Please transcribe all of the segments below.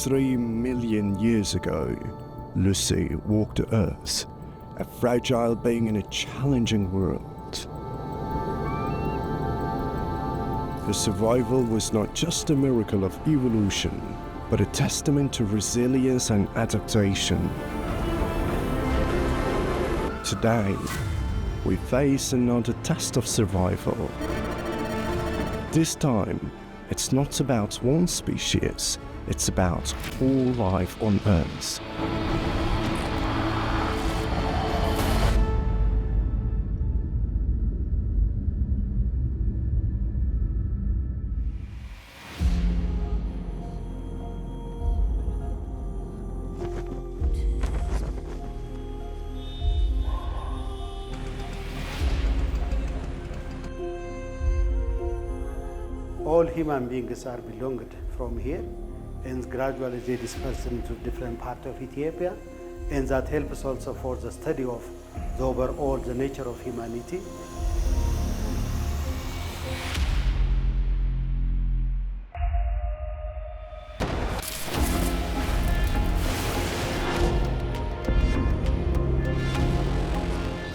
3 million years ago, Lucy walked the earth, a fragile being in a challenging world. Her survival was not just a miracle of evolution, but a testament to resilience and adaptation. Today, we face another test of survival. This time, it's not about one species, it's about all life on Earth. All human beings are belonged from here, and gradually they disperse into different parts of Ethiopia, and that helps also for the study of the overall the nature of humanity.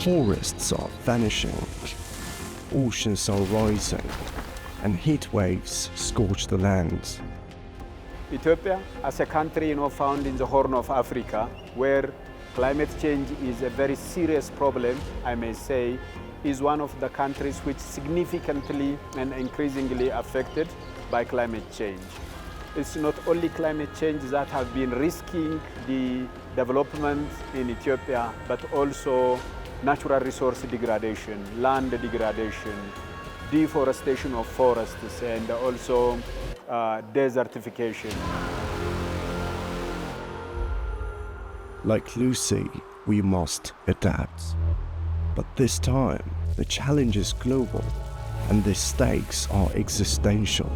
Forests are vanishing, oceans are rising, and heat waves scorch the land. Ethiopia, as a country found in the Horn of Africa, where climate change is a very serious problem, I may say, is one of the countries which significantly and increasingly affected by climate change. It's not only climate change that has been risking the development in Ethiopia, but also natural resource degradation, land degradation, deforestation of forests, and also desertification. Like Lucy, we must adapt. But this time, the challenge is global, and the stakes are existential.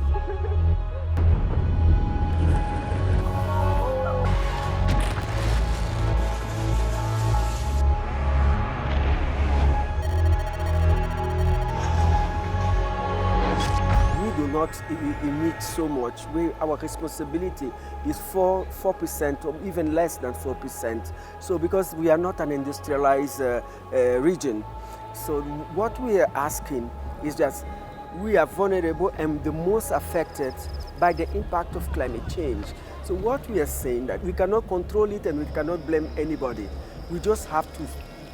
Not emit so much. Our responsibility is 4% or even less than 4%. So because we are not an industrialized region, so what we are asking is that we are vulnerable and the most affected by the impact of climate change. So what we are saying that we cannot control it and we cannot blame anybody. We just have to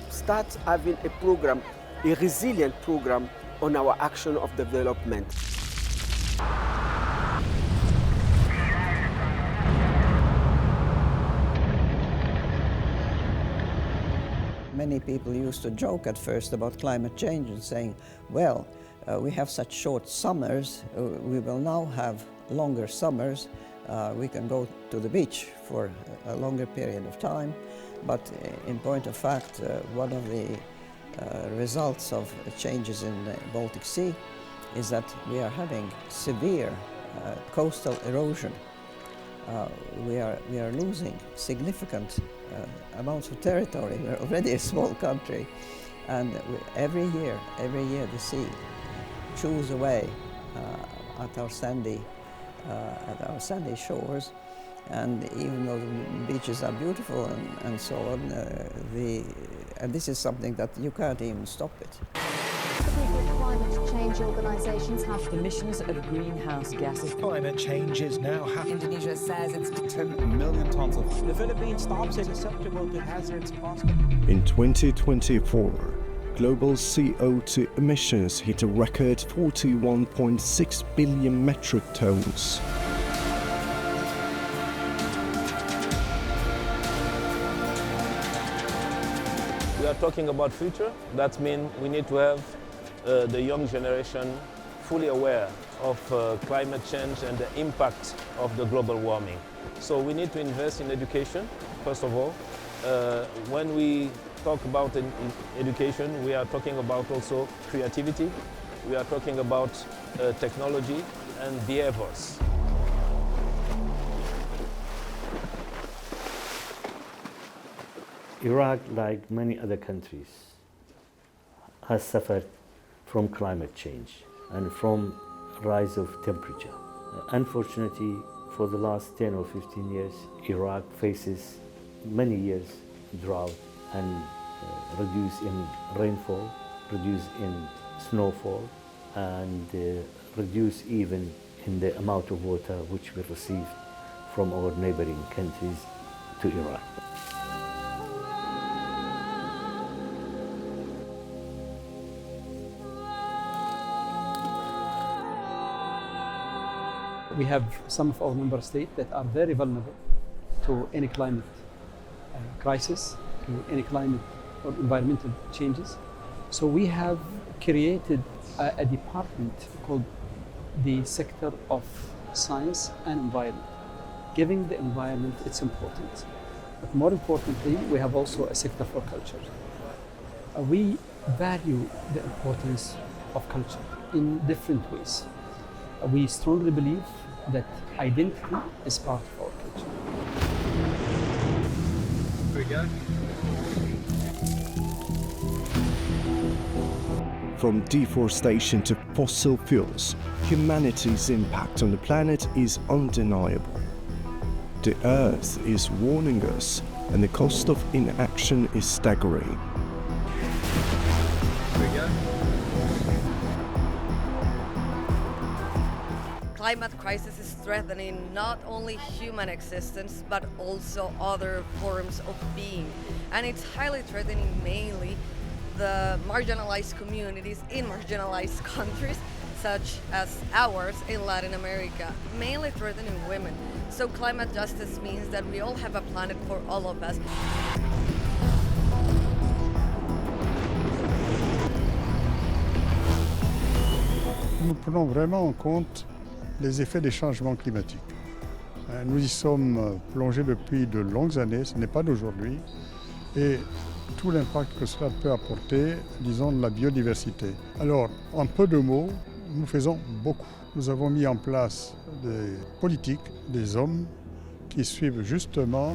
start having a program, a resilient program on our action of development. Many people used to joke at first about climate change and saying, well, we have such short summers, we will now have longer summers, we can go to the beach for a longer period of time. But in point of fact, one of the results of changes in the Baltic Sea is that we are having severe coastal erosion. We are losing significant amounts of territory. We're already a small country, and every year the sea chews away at our sandy shores. And even though the beaches are beautiful and so on, and this is something that you can't even stop it. Climate change organisations have emissions of greenhouse gases. Climate change is now happening. Indonesia says it's 10 million tons of. The Philippines stops it susceptible to hazards possible. In 2024, global CO2 emissions hit a record 41.6 billion metric tons. We are talking about future. That means we need to have the young generation fully aware of climate change and the impact of the global warming. So we need to invest in education, first of all. When we talk about education, we are talking about also creativity. We are talking about technology and behaviors. Iraq, like many other countries, has suffered from climate change and from rise of temperature. Unfortunately, For the last 10 or 15 years, Iraq faces many years drought and reduce in rainfall, reduce in snowfall, and reduce even in the amount of water which we receive from our neighboring countries to Iraq. We have some of our member states that are very vulnerable to any climate crisis, to any climate or environmental changes. So we have created a department called the Sector of Science and Environment, giving the environment its importance. But more importantly, we have also a sector for culture. We value the importance of culture in different ways. We strongly believe that identity is part of our culture. Here we go. From deforestation to fossil fuels, humanity's impact on the planet is undeniable. The Earth is warning us, and the cost of inaction is staggering. Here we go. Climate crisis is threatening not only human existence, but also other forms of being. And it's highly threatening mainly the marginalized communities in marginalized countries, such as ours in Latin America, mainly threatening women. So climate justice means that we all have a planet for all of us. Nous prenons vraiment en compte les effets des changements climatiques. Nous y sommes plongés depuis de longues années, ce n'est pas d'aujourd'hui, et tout l'impact que cela peut apporter, disons, de la biodiversité. Alors, en peu de mots, nous faisons beaucoup. Nous avons mis en place des politiques, des hommes qui suivent justement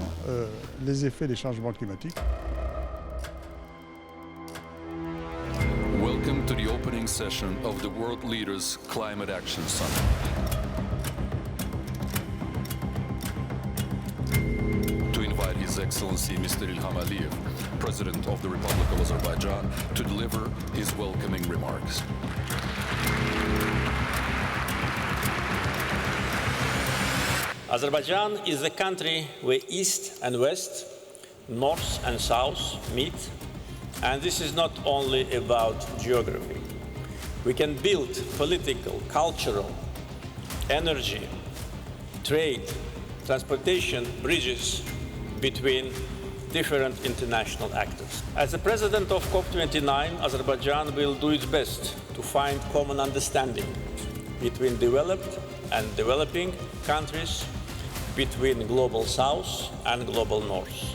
les effets des changements climatiques. Welcome to the opening session of the World Leaders Climate Action Summit. To invite His Excellency Mr. Ilham Aliyev, President of the Republic of Azerbaijan, to deliver his welcoming remarks. Azerbaijan is a country where East and West, North and South meet, and this is not only about geography. We can build political, cultural, energy, trade, transportation bridges between different international actors. As the president of COP29, Azerbaijan will do its best to find common understanding between developed and developing countries, between Global South and Global North.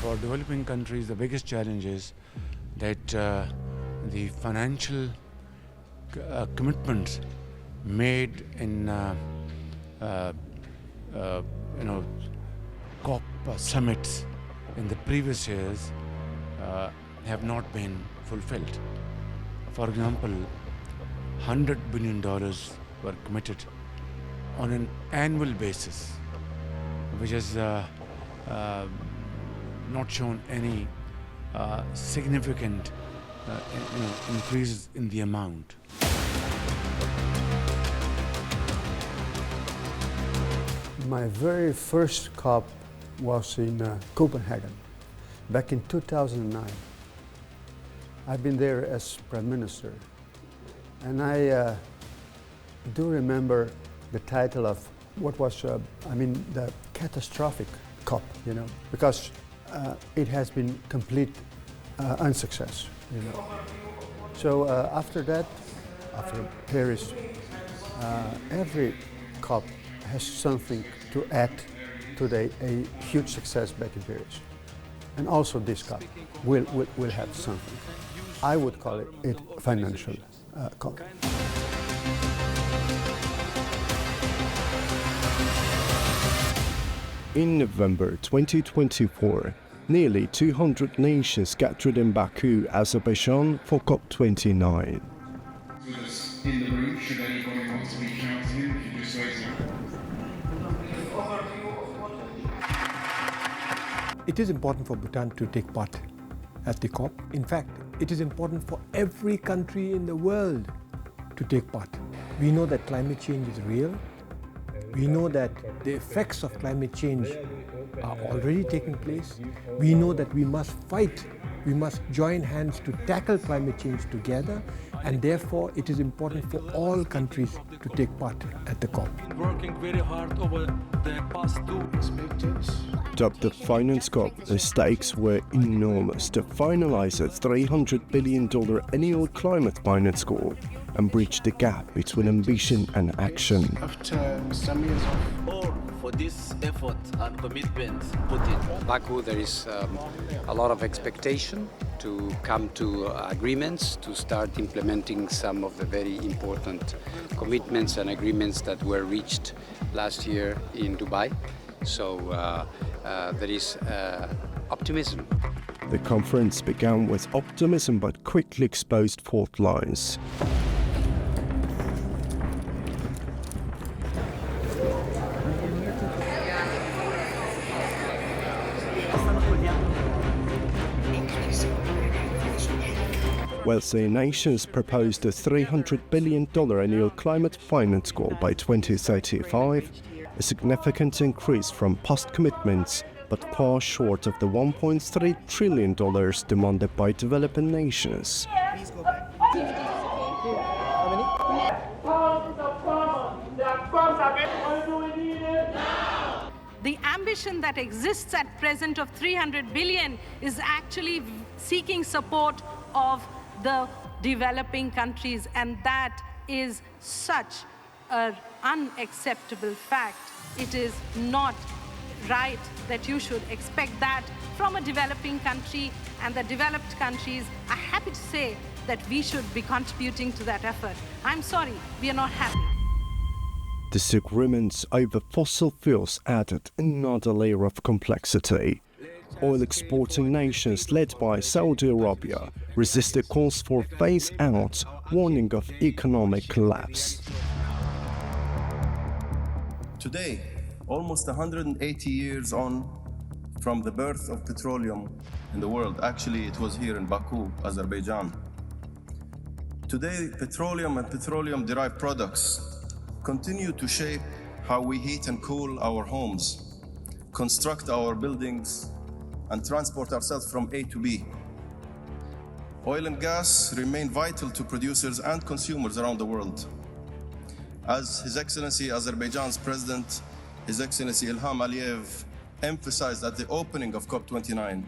For developing countries, the biggest challenge is that the financial commitments made in COP summits in the previous years have not been fulfilled. For example, $100 billion were committed on an annual basis, which has not shown any significant increases in the amount. My very first COP was in Copenhagen back in 2009. I've been there as Prime Minister, and I do remember the title of what was, the catastrophic COP, because it has been complete unsuccess, So after that, after Paris, every COP has something to add to a huge success back in Paris. And also this COP will have something. I would call it financial COP. In November 2024, nearly 200 nations gathered in Baku, Azerbaijan for COP29. with us in the room, should anybody want to reach out to him, if you just raise your hand. It is important for Bhutan to take part at the COP. In fact, it is important for every country in the world to take part. We know that climate change is real. We know that the effects of climate change are already taking place. We know that we must fight, we must join hands to tackle climate change together, and therefore it is important for all countries to take part at the COP. Working very hard over the past 2 expected. Dubbed the Finance COP, the stakes were enormous to finalize a $300 billion annual climate finance goal and bridge the gap between ambition and action. After some years of all for this effort and commitment put in Baku, there is a lot of expectation to come to agreements, to start implementing some of the very important commitments and agreements that were reached last year in Dubai. So there is optimism. The conference began with optimism but quickly exposed fault lines. Wealthy nations proposed a $300 billion annual climate finance goal by 2035, a significant increase from past commitments, but far short of the $1.3 trillion demanded by developing nations. The ambition that exists at present of 300 billion is actually seeking support of the developing countries, and that is such an unacceptable fact. It is not right that you should expect that from a developing country, and the developed countries are happy to say that we should be contributing to that effort. I'm sorry, we are not happy. Disagreements over fossil fuels added another layer of complexity. Oil exporting nations led by Saudi Arabia resisted calls for phase out, warning of economic collapse. Today, almost 180 years on from the birth of petroleum in the world, actually it was here in Baku, Azerbaijan. Today, petroleum and petroleum-derived products continue to shape how we heat and cool our homes, construct our buildings, and transport ourselves from A to B. Oil and gas remain vital to producers and consumers around the world. As His Excellency Azerbaijan's President, His Excellency Ilham Aliyev, emphasized at the opening of COP29,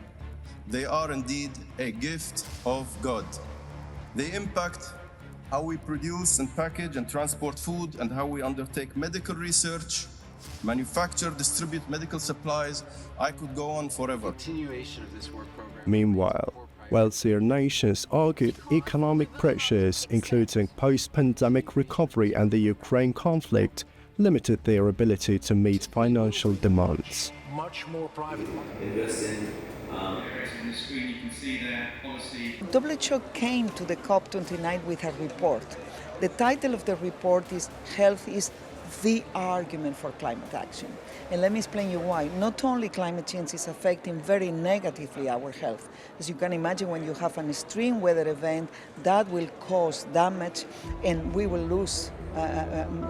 they are indeed a gift of God. They impact how we produce and package and transport food, and how we undertake medical research, manufacture, distribute medical supplies. I could go on forever. Continuation of this work program. Meanwhile, wealthier nations argued economic pressures, including post-pandemic recovery and the Ukraine conflict, limited their ability to meet financial demands. much more private. On the screen, you can see there, policy. WHO came to the COP29 with a report. The title of the report is Health is the Argument for Climate Action. And let me explain you why. Not only climate change is affecting very negatively our health. As you can imagine, when you have an extreme weather event, that will cause damage and we will lose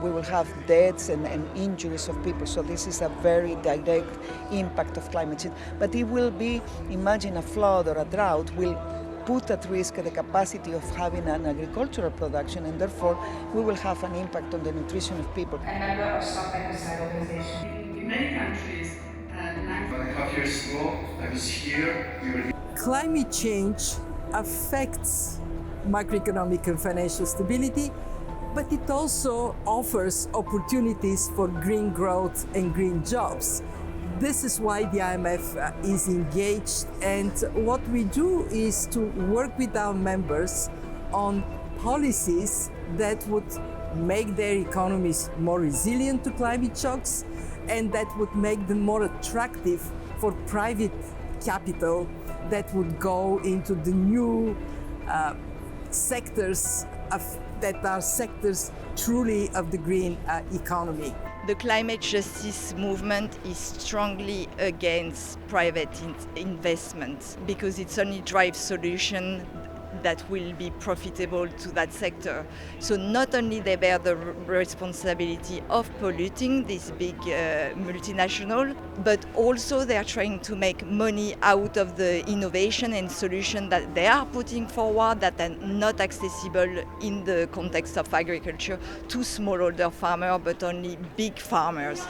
we will have deaths and injuries of people. So this is a very direct impact of climate change. But it will be, imagine a flood or a drought will put at risk the capacity of having an agricultural production, and therefore we will have an impact on the nutrition of people. A member of Stop Ecocide organization. In many countries, 1.5 years ago, I was here. Climate change affects macroeconomic and financial stability, but it also offers opportunities for green growth and green jobs. This is why the IMF is engaged, and what we do is to work with our members on policies that would make their economies more resilient to climate shocks and that would make them more attractive for private capital that would go into the new sectors that are sectors truly of the green economy. The climate justice movement is strongly against private investment because it only drives solutions that will be profitable to that sector. So not only they bear the responsibility of polluting this big multinational, but also they are trying to make money out of the innovation and solution that they are putting forward that are not accessible in the context of agriculture to smallholder farmers, but only big farmers.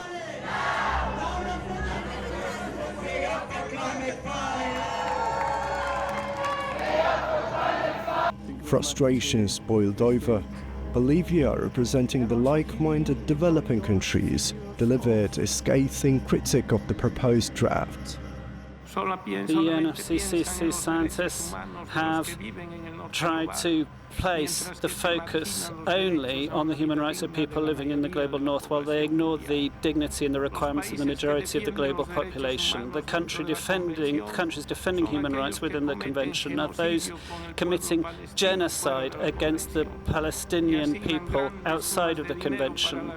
Frustrations boiled over. Bolivia, representing the like-minded developing countries, delivered a scathing critique of the proposed draft. The UNFCCC scientists have tried to place the focus only on the human rights of people living in the global north, while they ignore the dignity and the requirements of the majority of the global population. The countries defending human rights within the convention are those committing genocide against the Palestinian people outside of the convention,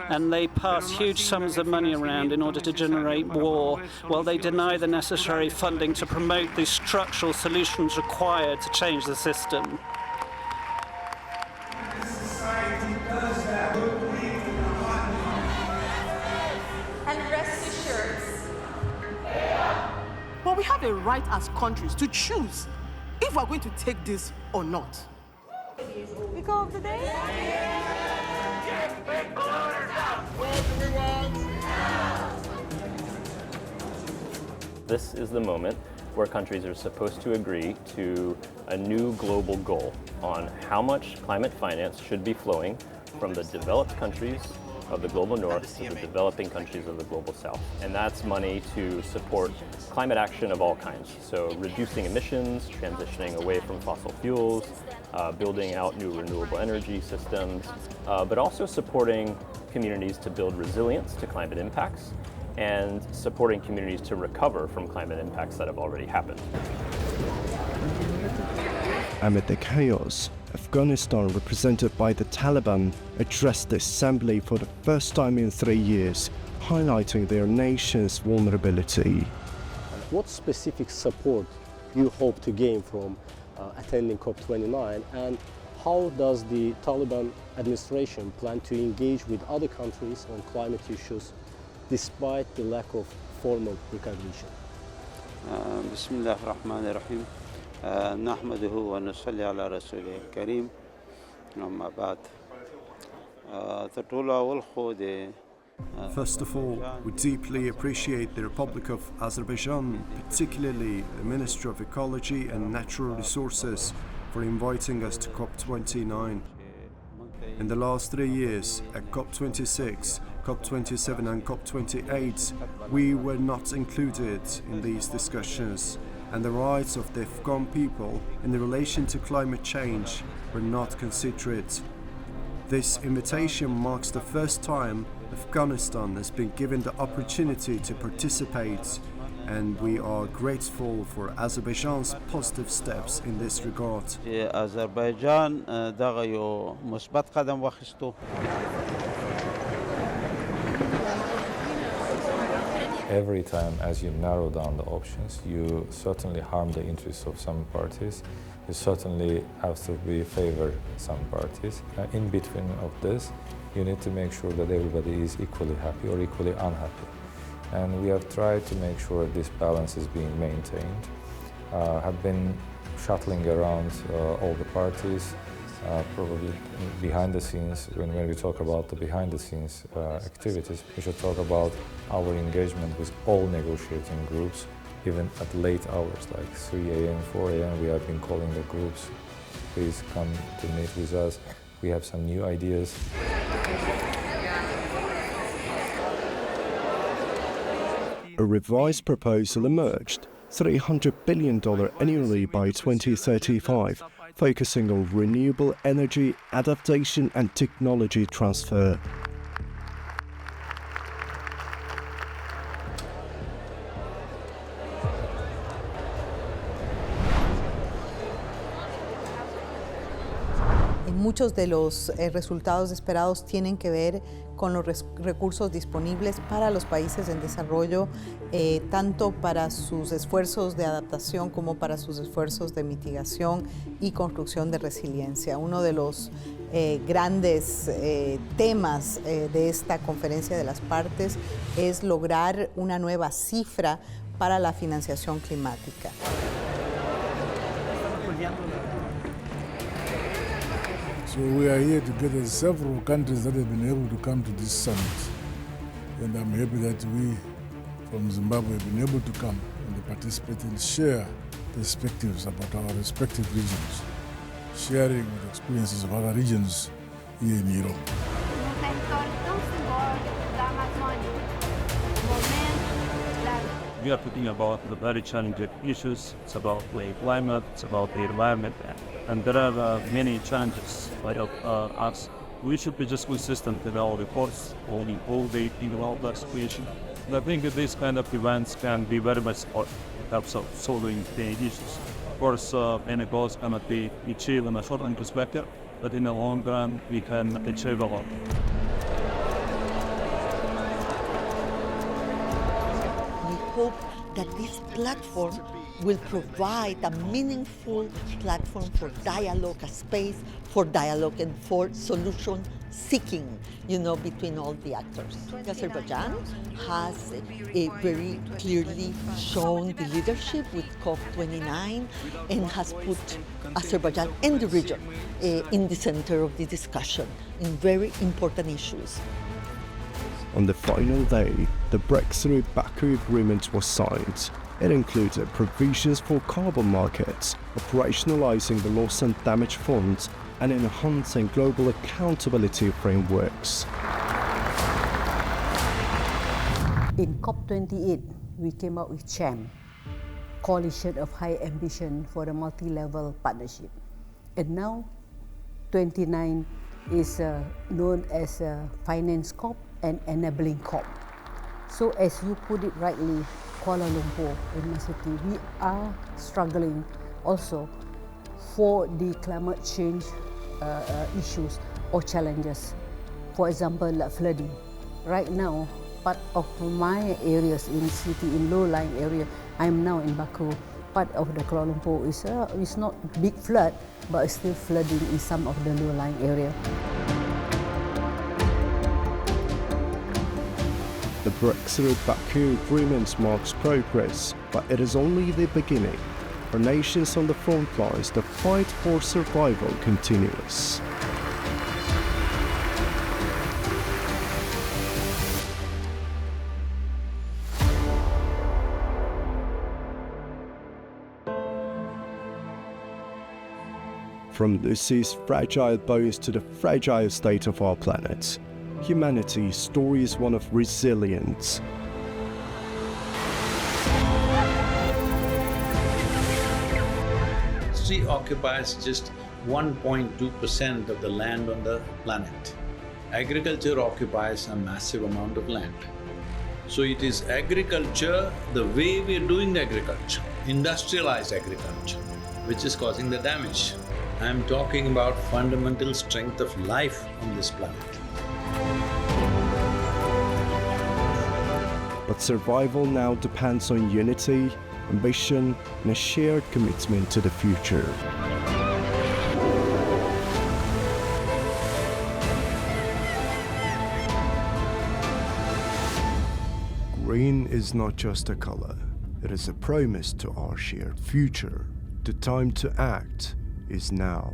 and they pass huge sums of money around in order to generate war, while they deny the necessary funding to promote the structural solutions required to change the system. But we have a right as countries to choose if we're going to take this or not. Pick of the day? This is the moment where countries are supposed to agree to a new global goal on how much climate finance should be flowing from the developed countries of the global north to the developing countries of the global south. And that's money to support climate action of all kinds. So reducing emissions, transitioning away from fossil fuels, building out new renewable energy systems, but also supporting communities to build resilience to climate impacts and supporting communities to recover from climate impacts that have already happened. Amid the chaos, Afghanistan, represented by the Taliban, addressed the assembly for the first time in 3 years, highlighting their nation's vulnerability. What specific support you hope to gain from attending COP29, and how does the Taliban administration plan to engage with other countries on climate issues despite the lack of formal recognition? Bismillah ar-Rahman ar-Rahim. نحمده ونصلي على رسوله الكريم أما بعد First of all, we deeply appreciate the Republic of Azerbaijan, particularly the Ministry of Ecology and Natural Resources, for inviting us to COP29. In the last 3 years, at COP26, COP27 and COP28, we were not included in these discussions, and the rights of the Afghan people in relation to climate change were not considered. This invitation marks the first time Afghanistan has been given the opportunity to participate, and we are grateful for Azerbaijan's positive steps in this regard. Azerbaijan دغه مثبت قدم واخیستو. Every time as you narrow down the options, you certainly harm the interests of some parties. You certainly have to favor some parties. In between of this, you need to make sure that everybody is equally happy or equally unhappy. And we have tried to make sure this balance is being maintained. Have been shuttling around all the parties, probably behind the scenes. When we talk about the behind the scenes activities, we should talk about our engagement with all negotiating groups, even at late hours like 3 a.m., 4 a.m. We have been calling the groups, please come to meet with us. We have some new ideas. A revised proposal emerged, $300 billion annually by 2035, focusing on renewable energy, adaptation and technology transfer. A Muchos de los resultados esperados tienen que ver con los recursos disponibles para los países en desarrollo, tanto para sus esfuerzos de adaptación como para sus esfuerzos de mitigación y construcción de resiliencia. Uno de los grandes temas de esta conferencia de las partes es lograr una nueva cifra para la financiación climática. So we are here together, several countries that have been able to come to this summit. And I'm happy that we from Zimbabwe have been able to come and participate and share perspectives about our respective regions, sharing the experiences of other regions here in Europe. We are talking about the very challenging issues. It's about the climate, it's about the environment, and there are many challenges ahead of us. We should be just consistent in our reports on all the development situation. And I think that these kind of events can be very much important in terms of solving the issues. Of course, any goals cannot be achieved in a short-term perspective, but in the long run, we can achieve a lot. Hope that this platform will provide a meaningful platform for dialogue, a space for dialogue and for solution seeking, between all the actors. Azerbaijan has very clearly shown the leadership with COP29 and has put Azerbaijan and the region in the center of the discussion in very important issues. On the final day, the Breakthrough Baku Agreement was signed. It included provisions for carbon markets, operationalizing the loss and damage funds, and enhancing global accountability frameworks. In COP28, we came up with CHAM, Coalition of High Ambition for a Multi-Level Partnership. And now, 29 is known as Finance COP and Enabling COP. So as you put it rightly, Kuala Lumpur and my city, we are struggling also for the climate change issues or challenges. For example, like flooding. Right now, part of my areas in city, in low-lying area, I'm now in Baku. Part of the Kuala Lumpur is not big flood, but still flooding in some of the low-lying area. The Breakthrough Baku Agreement marks progress, but it is only the beginning. For nations on the front lines, the fight for survival continues. From Lucy's fragile bones to the fragile state of our planet, humanity's story is one of resilience. Industry occupies just 1.2% of the land on the planet. Agriculture occupies a massive amount of land. So it is agriculture, the way we are doing agriculture, industrialized agriculture, which is causing the damage. I'm talking about fundamental strength of life on this planet. But survival now depends on unity, ambition, and a shared commitment to the future. Green is not just a color, it is a promise to our shared future. The time to act is now.